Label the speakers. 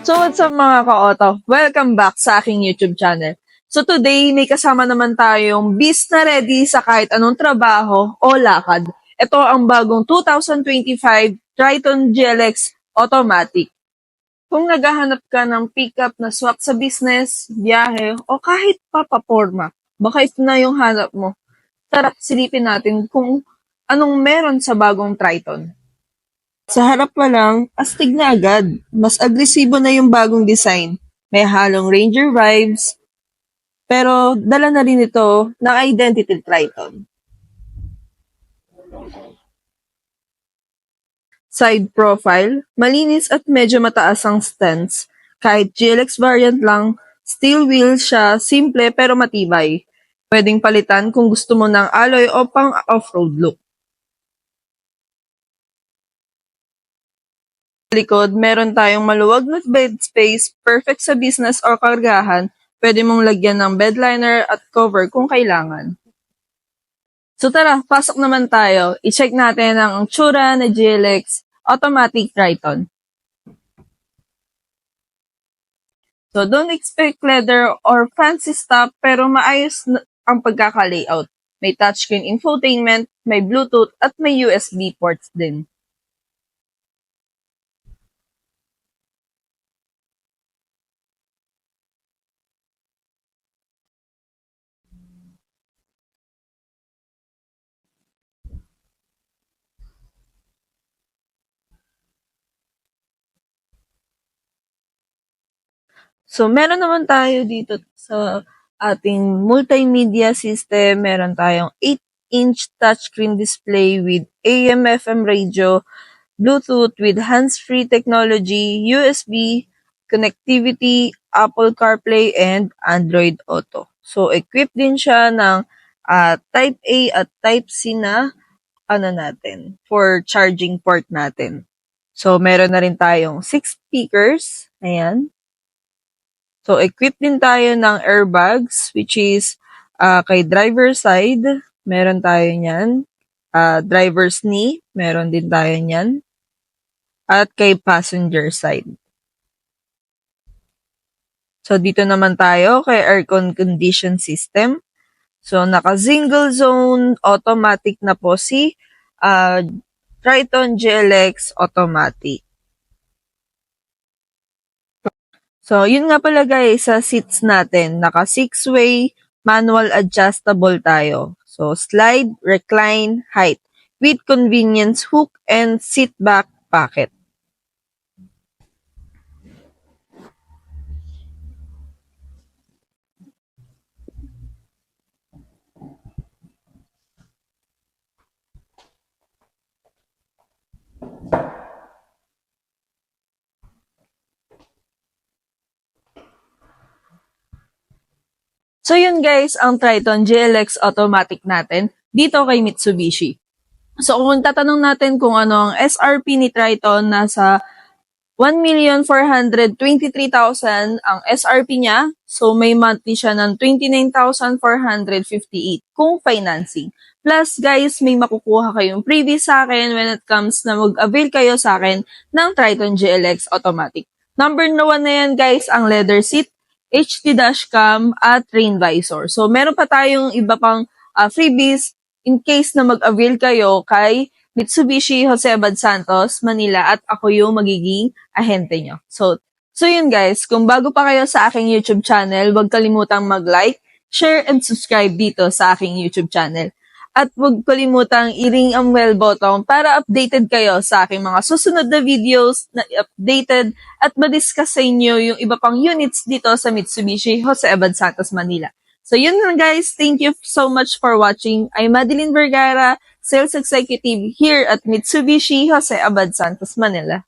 Speaker 1: So what's up mga ka-auto? Welcome back sa aking YouTube channel. So today, may kasama naman tayong bis na ready sa kahit anong trabaho o lakad. Ito ang bagong 2025 Triton GLX Automatic. Kung naghahanap ka ng pickup na swak sa business, biyahe, o kahit papaporma, baka ito na yung hanap mo. Tara, silipin natin kung anong meron sa bagong Triton. Sa harap pa lang, astig na agad. Mas agresibo na yung bagong design. May halong Ranger vibes, pero dala na rin ito ng identity Triton. Side profile, malinis at medyo mataas ang stance. Kahit GLX variant lang, steel wheel siya, simple pero matibay. Pwedeng palitan kung gusto mo ng alloy o pang off-road look. Sa likod, meron tayong maluwag na bed space, perfect sa business o kargahan. Pwede mong lagyan ng bedliner at cover kung kailangan. So tara, pasok naman tayo. I-check natin ang tsura na GLX Automatic Triton. So don't expect leather or fancy stuff pero maayos ang pagkaka-layout. May touchscreen infotainment, may Bluetooth at may USB ports din. So, meron naman tayo dito sa ating multimedia system. Meron tayong 8-inch touchscreen display with AM/FM radio, Bluetooth with hands-free technology, USB, connectivity, Apple CarPlay, and Android Auto. So, equipped din siya ng Type A at Type C na for charging port natin. So, meron na rin tayong 6 speakers. Ayan. So, equipped din tayo ng airbags, which is kay driver side, meron tayo niyan. Driver's knee, meron din tayo niyan. At kay passenger side. So, dito naman tayo kay aircon condition system. So, naka-single zone automatic na po si Triton GLX Automatic. So, yun nga pala guys, sa seats natin, naka 6-way, manual adjustable tayo. So, slide, recline, height, with convenience hook and seat back pocket. So yun guys, ang Triton GLX Automatic natin dito kay Mitsubishi. So kung tatanong natin kung ano ang SRP ni Triton, nasa 1,423,000 ang SRP niya. So may monthly siya ng 29,458 kung financing. Plus guys, may makukuha kayong freebie sa akin when it comes na mag-avail kayo sa akin ng Triton GLX Automatic. Number 1 na yan guys, ang leather seat, HD dashcam at rain visor. So meron pa tayong iba pang freebies in case na mag-avail kayo kay Mitsubishi Jose Abad Santos, Manila, at ako yung magiging ahente nyo. So yun guys, kung bago pa kayo sa aking YouTube channel, huwag kalimutang mag-like, share, and subscribe dito sa aking YouTube channel. At huwag kalimutang i-ring ang bell button para updated kayo sa aking mga susunod na videos na updated at ma-discuss sa inyo yung iba pang units dito sa Mitsubishi Jose Abad Santos, Manila. So yun lang guys, thank you so much for watching. I'm Madeline Vergara, Sales Executive here at Mitsubishi Jose Abad Santos, Manila.